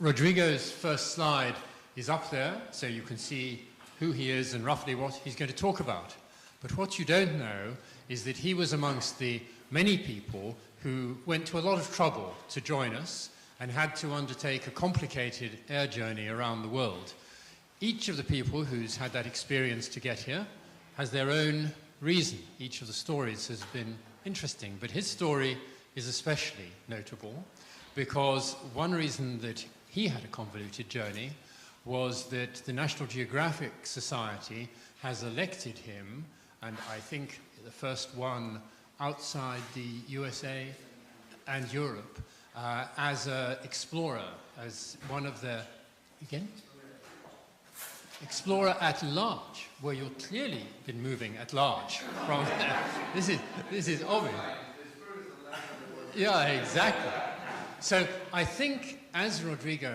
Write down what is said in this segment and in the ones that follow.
Rodrigo's first slide is up there, so you can see who he is and roughly what he's going to talk about. But what you don't know is that he was amongst the many people who went to a lot of trouble to join us and had to undertake a complicated air journey around the world. Each of the people who's had that experience to get here has their own reason. Each of the stories has been interesting, but his story is especially notable because one reason that he had a convoluted journey was that the National Geographic Society has elected him, and I think the first one outside the USA and Europe, as an explorer, as one of the, again? Explorer at large, where you've clearly been moving at large from there. This is obvious. Yeah, exactly. So I think as Rodrigo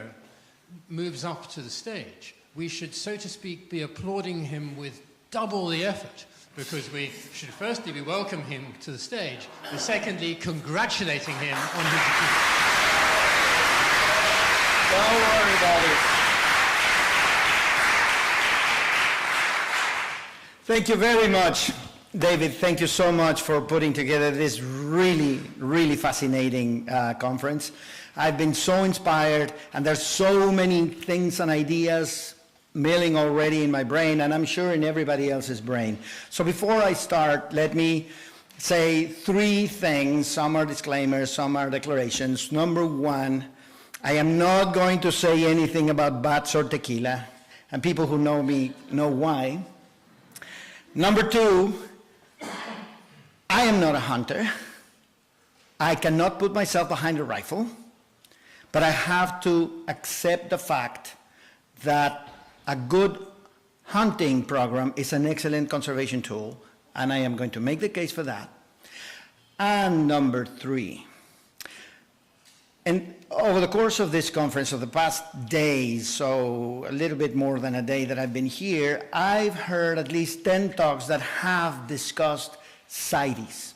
moves up to the stage, we should, so to speak, be applauding him with double the effort, because we should firstly be welcoming him to the stage, and secondly, congratulating him on his achievement. Don't worry about it. Thank you very much, David. Thank you so much for putting together this really, really fascinating conference. I've been so inspired, and there's so many things and ideas milling already in my brain, and I'm sure in everybody else's brain. So before I start, let me say three things. Some are disclaimers, some are declarations. Number one, I am not going to say anything about bats or tequila, and people who know me know why. Number two, I am not a hunter. I cannot put myself behind a rifle, but I have to accept the fact that a good hunting program is an excellent conservation tool, and I am going to make the case for that. And number three, and over the course of this conference, of the past days, so a little bit more than a day that I've been here, I've heard at least 10 talks that have discussed CITES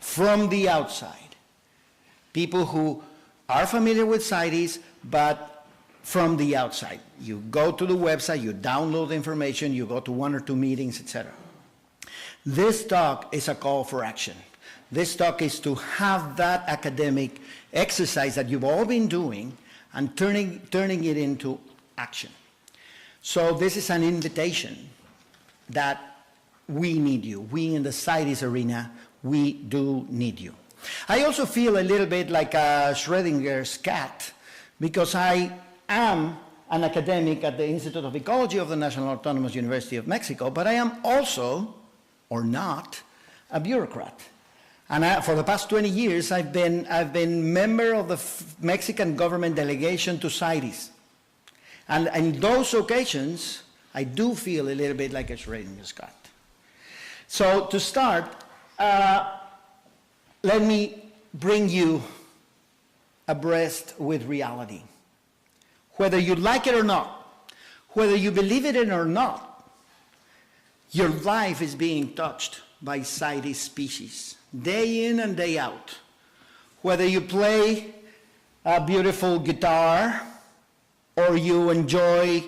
from the outside. People who are familiar with CITES, but from the outside. You go to the website, you download the information, you go to one or two meetings, etc. This talk is a call for action. This talk is to have that academic exercise that you've all been doing and turning it into action. So this is an invitation that we need you. We in the CITES arena, we do need you. I also feel a little bit like a Schrodinger's cat, because I am an academic at the Institute of Ecology of the National Autonomous University of Mexico, but I am also, or not, a bureaucrat. And for the past 20 years, I've been member of the Mexican government delegation to CITES. And in those occasions, I do feel a little bit like a Schrodinger's cat. So to start, let me bring you abreast with reality. Whether you like it or not, whether you believe it or not, your life is being touched by CITES species, day in and day out. Whether you play a beautiful guitar, or you enjoy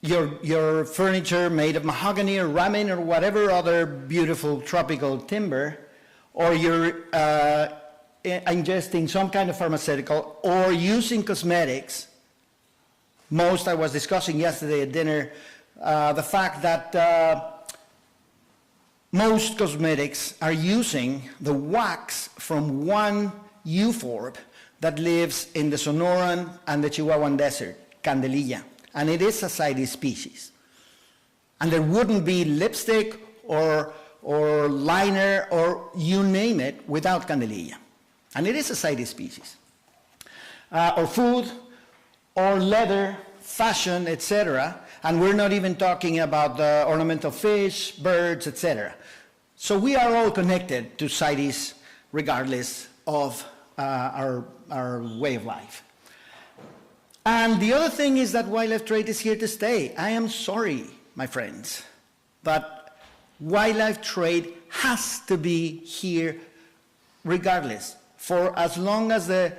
your furniture made of mahogany or ramen or whatever other beautiful tropical timber, or you're ingesting some kind of pharmaceutical, or using cosmetics. I was discussing yesterday at dinner the fact that most cosmetics are using the wax from one euphorb that lives in the Sonoran and the Chihuahuan Desert, Candelilla, and it is a CITES species. And there wouldn't be lipstick or liner or you name it without Candelilla. And it is a CITES species. Or food, or leather, fashion, etc. And we're not even talking about the ornamental fish, birds, etc. So we are all connected to CITES regardless of our way of life. And the other thing is that wildlife trade is here to stay. I am sorry, my friends, but wildlife trade has to be here regardless for as long as the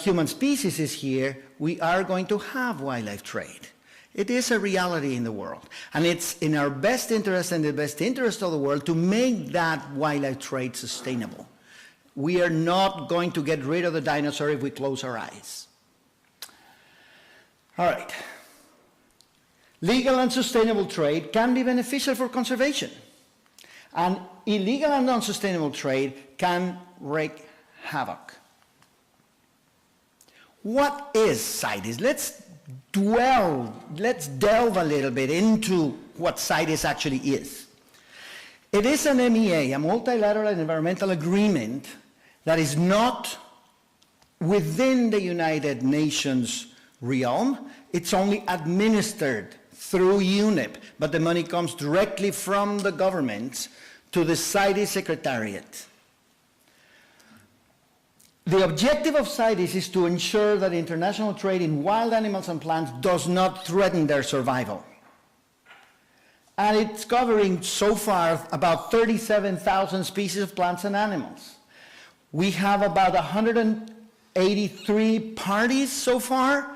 human species is here, we are going to have wildlife trade. It is a reality in the world. And it's in our best interest and the best interest of the world to make that wildlife trade sustainable. We are not going to get rid of the dinosaur if we close our eyes. All right. Legal and sustainable trade can be beneficial for conservation. And illegal and unsustainable trade can wreak havoc. What is CITES? Let's delve a little bit into what CITES actually is. It is an MEA, a multilateral environmental agreement that is not within the United Nations realm. It's only administered through UNEP, but the money comes directly from the governments to the CITES Secretariat. The objective of CITES is to ensure that international trade in wild animals and plants does not threaten their survival. And it's covering so far about 37,000 species of plants and animals. We have about 183 parties so far,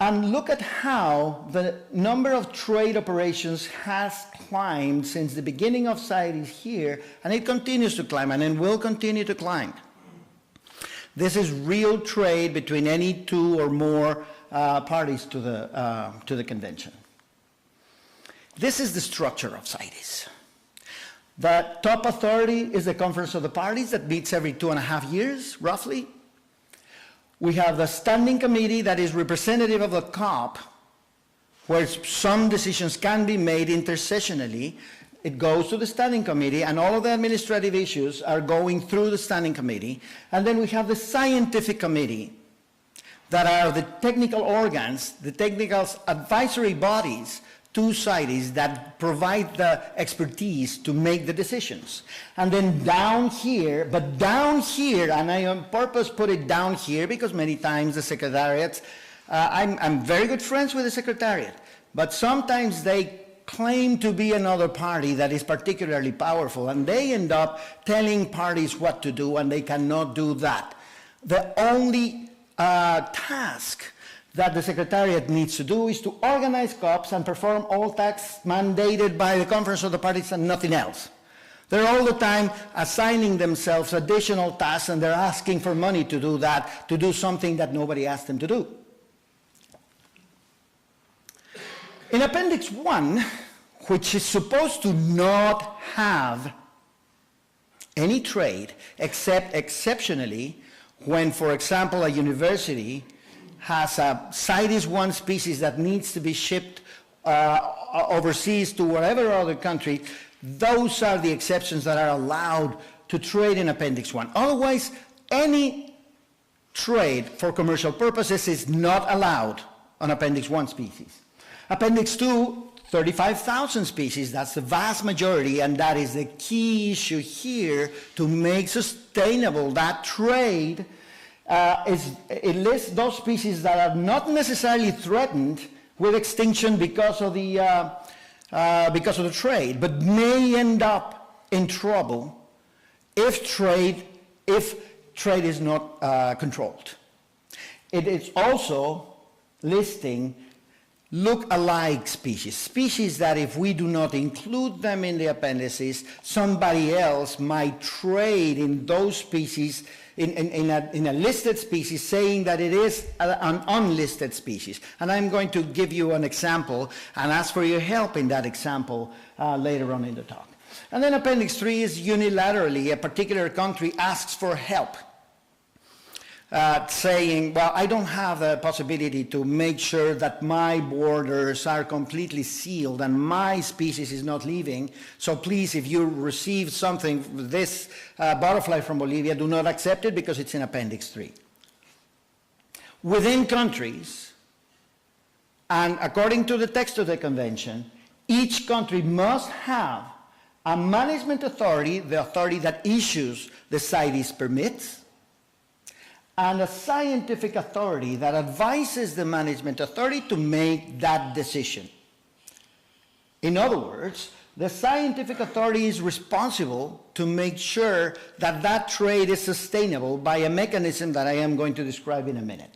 and look at how the number of trade operations has climbed since the beginning of CITES here, and it continues to climb, and it will continue to climb. This is real trade between any two or more parties to the convention. This is the structure of CITES. The top authority is the Conference of the Parties that meets every 2.5 years, roughly. We have the Standing Committee that is representative of the COP, where some decisions can be made intersessionally. It goes to the Standing Committee, and all of the administrative issues are going through the Standing Committee. And then we have the Scientific Committee, that are the technical organs, the technical advisory bodies to CITES that provide the expertise to make the decisions. And then down here, and I on purpose put it down here because many times the secretariats, I'm very good friends with the secretariat, but sometimes they claim to be another party that is particularly powerful, and they end up telling parties what to do, and they cannot do that. The only task that the Secretariat needs to do is to organize COPs and perform all tasks mandated by the Conference of the Parties and nothing else. They're all the time assigning themselves additional tasks, and they're asking for money to do that, to do something that nobody asked them to do. In Appendix 1, which is supposed to not have any trade except exceptionally when, for example, a university has a CITES 1 species that needs to be shipped overseas to whatever other country, those are the exceptions that are allowed to trade in Appendix 1. Otherwise, any trade for commercial purposes is not allowed on Appendix 1 species. Appendix 2, 35,000 species, that's the vast majority, and that is the key issue here to make sustainable that trade. It lists those species that are not necessarily threatened with extinction because of the trade, but may end up in trouble if trade is not controlled. It is also listing look-alike species that if we do not include them in the appendices, somebody else might trade in those species, in a listed species, saying that it is an unlisted species. And I'm going to give you an example and ask for your help in that example later on in the talk. And then Appendix 3 is unilaterally, a particular country asks for help. Saying, well, I don't have the possibility to make sure that my borders are completely sealed and my species is not leaving, so please, if you receive something, this butterfly from Bolivia, do not accept it because it's in Appendix 3. Within countries, and according to the text of the convention, each country must have a management authority, the authority that issues the CITES permits, and a scientific authority that advises the management authority to make that decision. In other words, the scientific authority is responsible to make sure that that trade is sustainable by a mechanism that I am going to describe in a minute.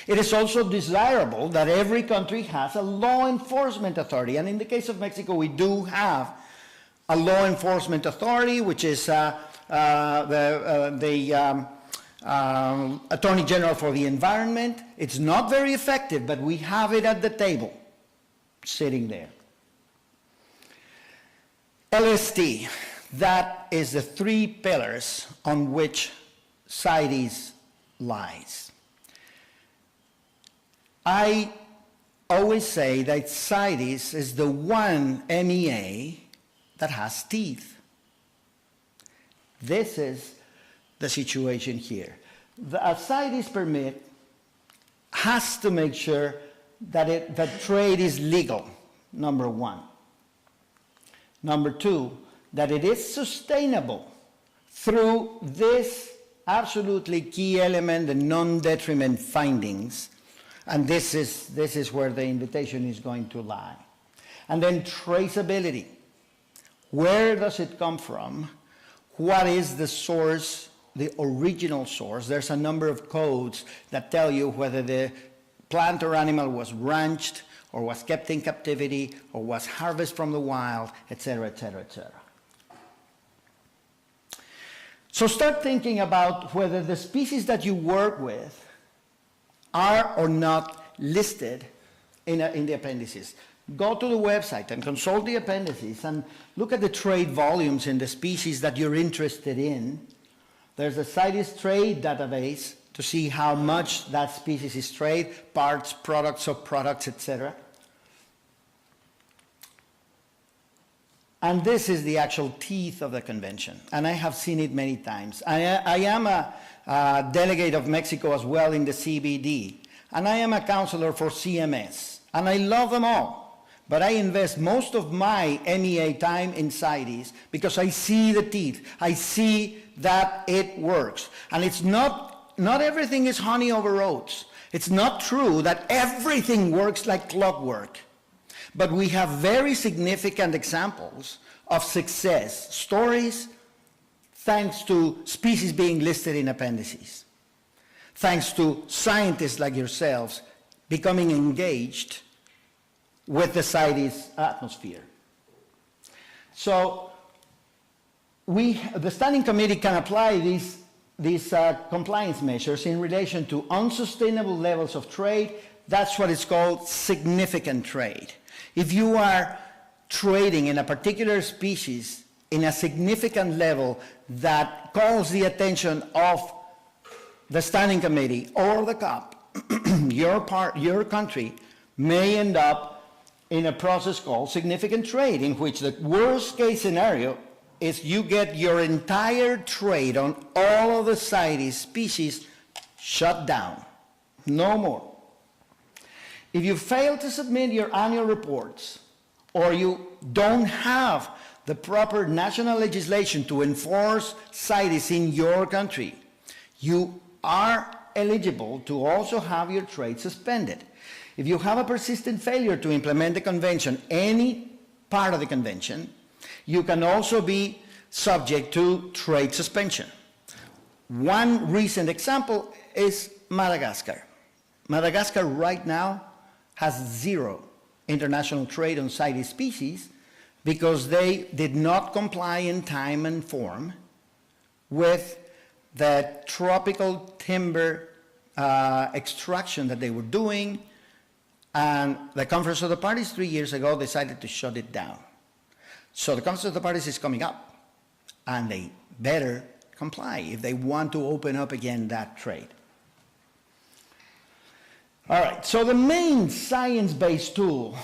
It is also desirable that every country has a law enforcement authority, and in the case of Mexico, we do have a law enforcement authority, which is the Attorney General for the Environment. It's not very effective, but we have it at the table, sitting there. LST, that is the three pillars on which CITES lies. I always say that CITES is the one MEA that has teeth. This is the situation here. The CITES permit has to make sure that that trade is legal, number one. Number two, that it is sustainable through this absolutely key element, the non-detriment findings. And this is where the invitation is going to lie. And then traceability. Where does it come from? What is the source, the original source? There's a number of codes that tell you whether the plant or animal was ranched, or was kept in captivity, or was harvested from the wild, etc., etc., etc. So start thinking about whether the species that you work with are or not listed in the appendices. Go to the website and consult the appendices and look at the trade volumes in the species that you're interested in. There's a CITES trade database to see how much that species is traded, parts, products, subproducts, etc. And this is the actual teeth of the convention, and I have seen it many times. I am a delegate of Mexico as well in the CBD, and I am a counselor for CMS, and I love them all. But I invest most of my MEA time in CITES because I see the teeth. I see that it works. And it's not everything is honey over oats. It's not true that everything works like clockwork. But we have very significant examples of success stories thanks to species being listed in appendices, thanks to scientists like yourselves becoming engaged with the CITES atmosphere. So the Standing Committee can apply these compliance measures in relation to unsustainable levels of trade. That's what is called significant trade. If you are trading in a particular species in a significant level that calls the attention of the Standing Committee or the COP, your country may end up in a process called significant trade, in which the worst case scenario is you get your entire trade on all of the CITES species shut down. No more. If you fail to submit your annual reports, or you don't have the proper national legislation to enforce CITES in your country, you are eligible to also have your trade suspended. If you have a persistent failure to implement the convention, any part of the convention, you can also be subject to trade suspension. One recent example is Madagascar. Madagascar right now has zero international trade on CITES species because they did not comply in time and form with the tropical timber extraction that they were doing, and the Conference of the Parties 3 years ago decided to shut it down. So the Conference of the Parties is coming up, and they better comply if they want to open up again that trade. All right, so the main science-based tool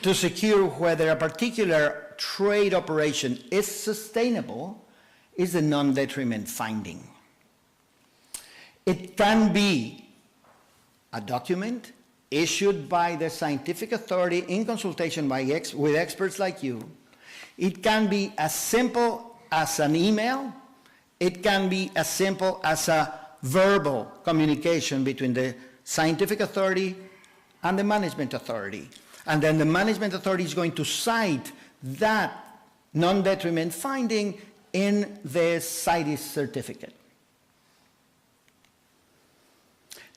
to secure whether a particular trade operation is sustainable is the non-detriment finding. It can be a document issued by the scientific authority in consultation with experts like you. It can be as simple as an email. It can be as simple as a verbal communication between the scientific authority and the management authority. And then the management authority is going to cite that non-detriment finding in the CITES certificate.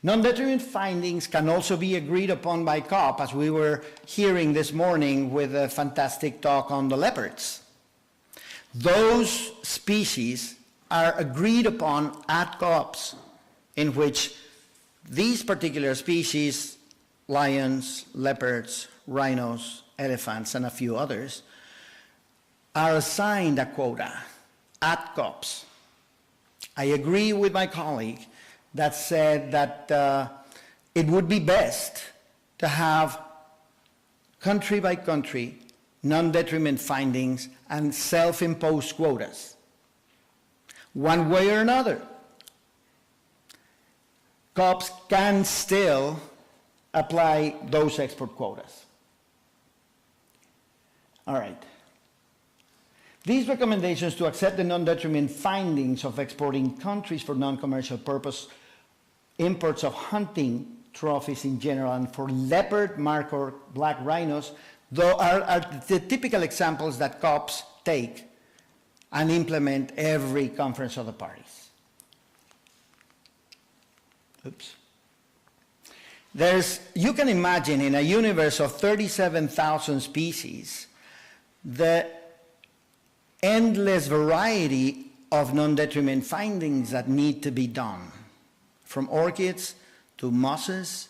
Non-detriment findings can also be agreed upon by COP, as we were hearing this morning with a fantastic talk on the leopards. Those species are agreed upon at COPs, in which these particular species, lions, leopards, rhinos, elephants, and a few others, are assigned a quota at COPs. I agree with my colleague that said that it would be best to have country by country non-detriment findings and self-imposed quotas, one way or another. COPs can still apply those export quotas. All right. These recommendations to accept the non-detriment findings of exporting countries for non-commercial purpose imports of hunting trophies in general and for leopard, mark, or black rhinos, though are the typical examples that COPs take and implement every conference of the parties. Oops. You can imagine in a universe of 37,000 species, the endless variety of non-detriment findings that need to be done, from orchids to mosses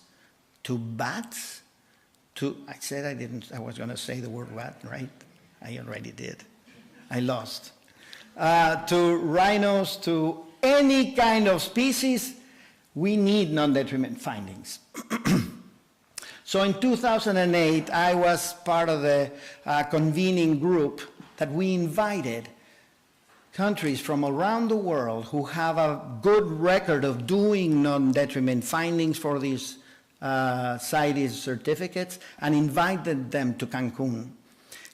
to bats to, I said I was going to say the word bat, right? I already did. I lost. To rhinos, to any kind of species, we need non-detriment findings. So in 2008, I was part of the convening group that we invited countries from around the world who have a good record of doing non-detriment findings for these CITES certificates and invited them to Cancun,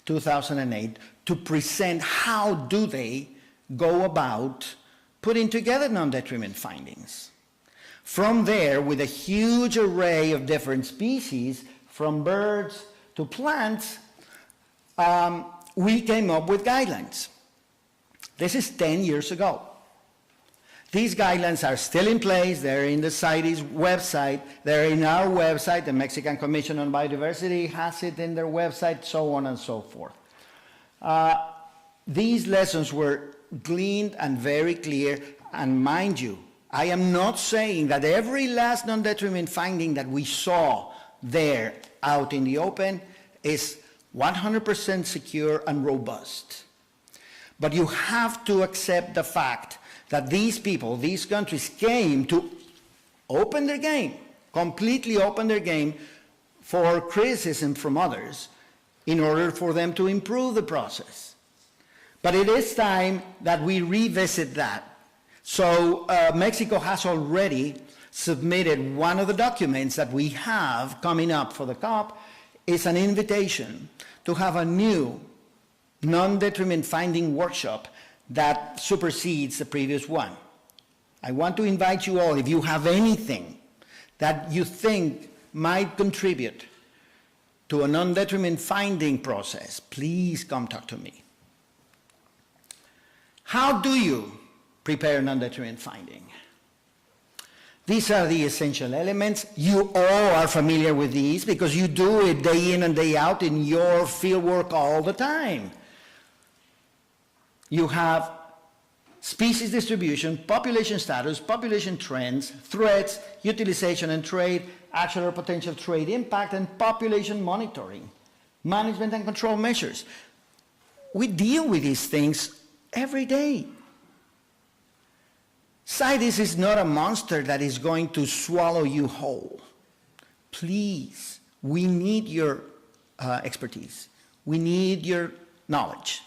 2008, to present how do they go about putting together non-detriment findings. From there, with a huge array of different species, from birds to plants, we came up with guidelines. This is 10 years ago. These guidelines are still in place. They're in the CITES website. They're in our website. The Mexican Commission on Biodiversity has it in their website, so on and so forth. These lessons were gleaned and very clear, and mind you, I am not saying that every last non-detriment finding that we saw there out in the open is 100% secure and robust. But you have to accept the fact that these people, these countries came to open their game, completely open their game for criticism from others in order for them to improve the process. But it is time that we revisit that. So Mexico has already submitted one of the documents that we have coming up for the COP. Is an invitation to have a new non-detriment finding workshop that supersedes the previous one. I want to invite you all, if you have anything that you think might contribute to a non-detriment finding process, please come talk to me. How do you prepare non-detriment finding? These are the essential elements. You all are familiar with these because you do it day in and day out in your fieldwork all the time. You have species distribution, population status, population trends, threats, utilization and trade, actual or potential trade impact, and population monitoring, management and control measures. We deal with these things every day. CITES is not a monster that is going to swallow you whole. Please, we need your expertise. We need your knowledge.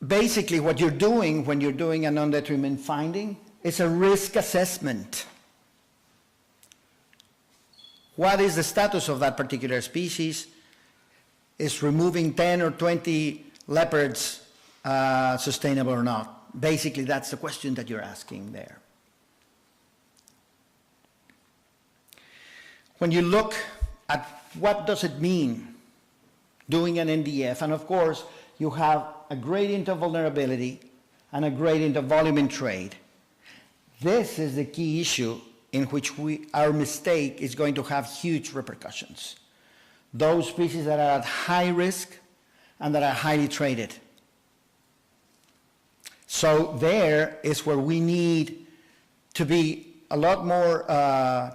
Basically, what you're doing when you're doing a non-detriment finding is a risk assessment. What is the status of that particular species? Is removing 10 or 20 leopards sustainable or not? Basically, that's the question that you're asking there. when you look at what does it mean doing an NDF, and of course, you have a gradient of vulnerability and a gradient of volume in trade. This is the key issue in which our mistake is going to have huge repercussions. Those species that are at high risk and that are highly traded. So there is where we need to be a lot more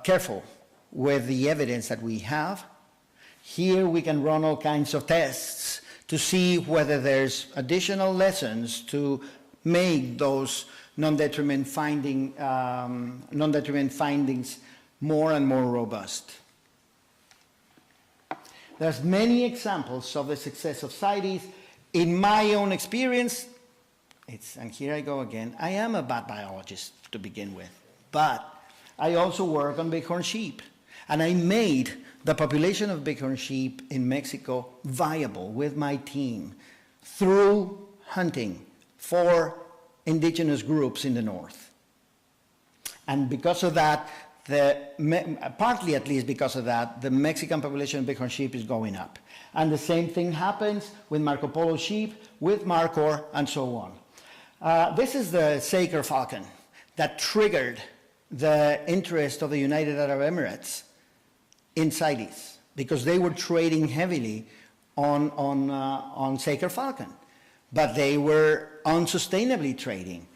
careful with the evidence that we have. Here we can run all kinds of tests to see whether there's additional lessons to make those non-detriment findings more and more robust. There's many examples of the success of CITES. In my own experience, and here I go again, I am a bad biologist to begin with, but I also work on bighorn sheep. And I made the population of bighorn sheep in Mexico viable with my team through hunting for indigenous groups in the north. And because of that, partly at least because of that, the Mexican population of bighorn sheep is going up. And the same thing happens with Marco Polo sheep, with Markhor, and so on. This is the Saker falcon that triggered the interest of the United Arab Emirates in CITES, because they were trading heavily on Saker falcon, but they were unsustainably trading.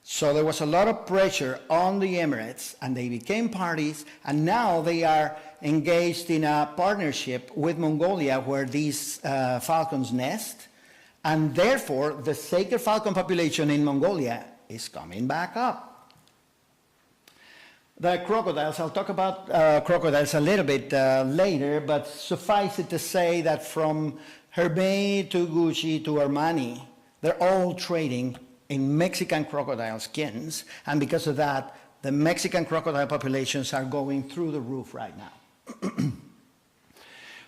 So there was a lot of pressure on the Emirates, and they became parties, and now they are engaged in a partnership with Mongolia where these falcons nest, and therefore the Saker falcon population in Mongolia is coming back up. The crocodiles, I'll talk about crocodiles a little bit later, but suffice it to say that from Hermès to Gucci to Armani, they're all trading in Mexican crocodile skins, and because of that, the Mexican crocodile populations are going through the roof right now.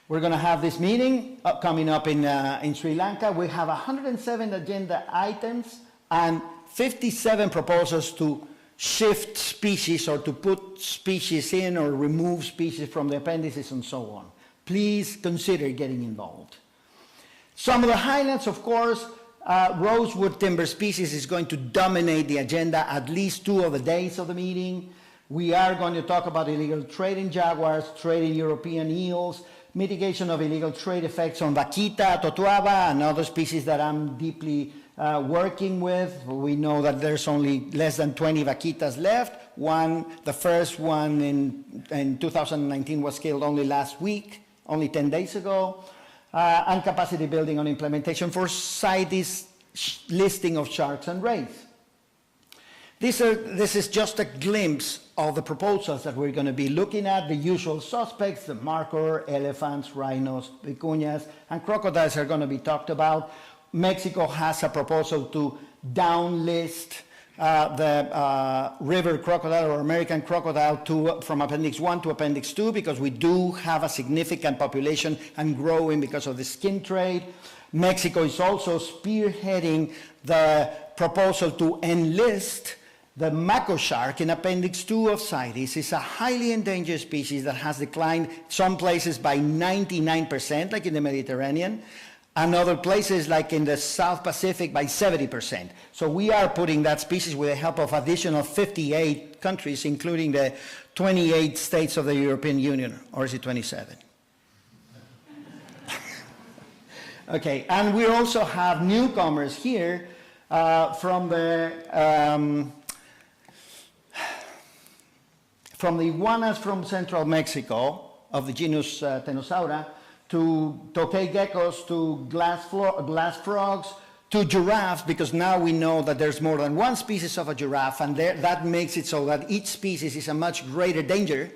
We're going to have this meeting coming up in Sri Lanka. We have 107 agenda items and 57 proposals to shift species or to put species in or remove species from the appendices and so on. Please consider getting involved. Some of the highlights, of course, rosewood timber species is going to dominate the agenda at least 2 of the days of the meeting. We are going to talk about illegal trade in jaguars, trade in European eels, mitigation of illegal trade effects on vaquita, totuaba, and other species that I'm deeply working with. We know that there's only less than 20 vaquitas left. The first one in 2019 was killed only last week, only 10 days ago. And capacity building on implementation for CITES listing of sharks and rays. This is just a glimpse of the proposals that we're going to be looking at. The usual suspects, the markhor, elephants, rhinos, vicuñas, and crocodiles are going to be talked about. Mexico has a proposal to downlist the river crocodile or American crocodile from Appendix 1 to Appendix 2 because we do have a significant population and growing because of the skin trade. Mexico is also spearheading the proposal to enlist the mako shark in Appendix 2 of CITES. It's a highly endangered species that has declined some places by 99%, like in the Mediterranean, and other places like in the South Pacific by 70%. So we are putting that species with the help of additional 58 countries, including the 28 states of the European Union, or is it 27? Okay, and we also have newcomers here from the iguanas from central Mexico of the genus Tenosaura, to tokay geckos, to glass frogs, to giraffes, because now we know that there's more than one species of a giraffe, and that makes it so that each species is a much greater danger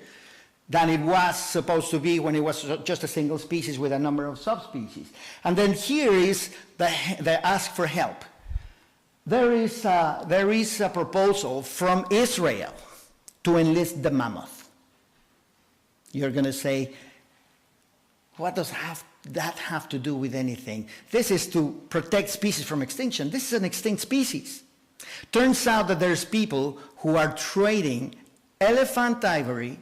than it was supposed to be when it was just a single species with a number of subspecies. And then here is the ask for help. There is a proposal from Israel to enlist the mammoth. You're going to say, what does that have to do with anything? This is to protect species from extinction. This is an extinct species. Turns out that there's people who are trading elephant ivory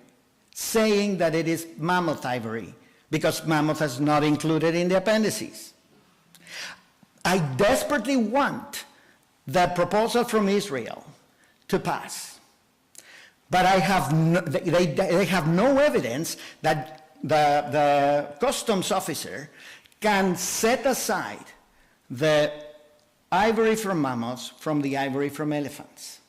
saying that it is mammoth ivory, because mammoth is not included in the appendices. I desperately want that proposal from Israel to pass, but they have no evidence that the customs officer can set aside the ivory from mammoths from the ivory from elephants.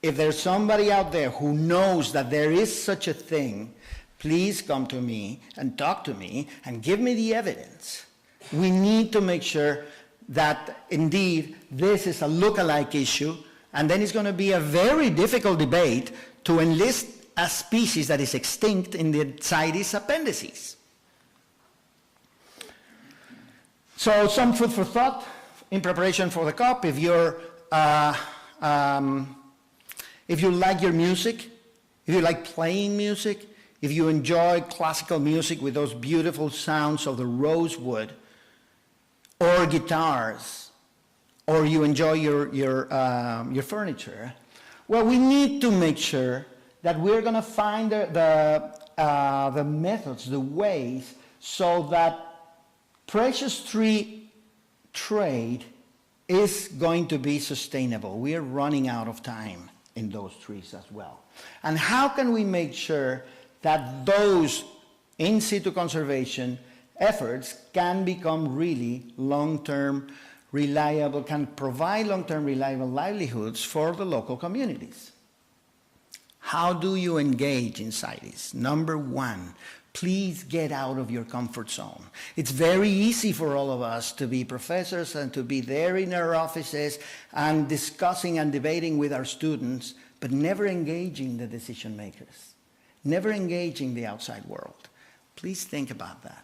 If there's somebody out there who knows that there is such a thing, please come to me and talk to me and give me the evidence. We need to make sure that indeed this is a look-alike issue, and then it's going to be a very difficult debate to enlist a species that is extinct in the CITES appendices. So some food for thought in preparation for the COP. If you like your music, if you like playing music, if you enjoy classical music with those beautiful sounds of the rosewood, or guitars, or you enjoy your furniture, well, we need to make sure that we're going to find the methods, the ways, so that precious tree trade is going to be sustainable. We are running out of time in those trees as well. And how can we make sure that those in situ conservation efforts can become really long-term reliable, can provide long-term reliable livelihoods for the local communities? How do you engage in CITES? Number one, please get out of your comfort zone. It's very easy for all of us to be professors and to be there in our offices and discussing and debating with our students, but never engaging the decision makers, never engaging the outside world. Please think about that.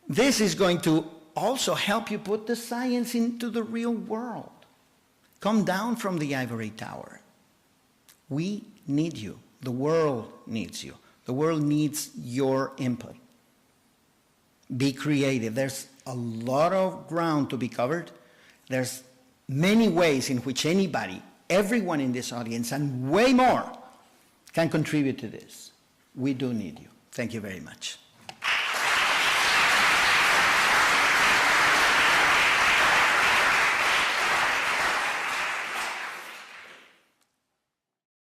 This is going to also help you put the science into the real world. Come down from the ivory tower. We need you. The world needs you. The world needs your input. Be creative. There's a lot of ground to be covered. There's many ways in which anybody, everyone in this audience, and way more, can contribute to this. We do need you. Thank you very much.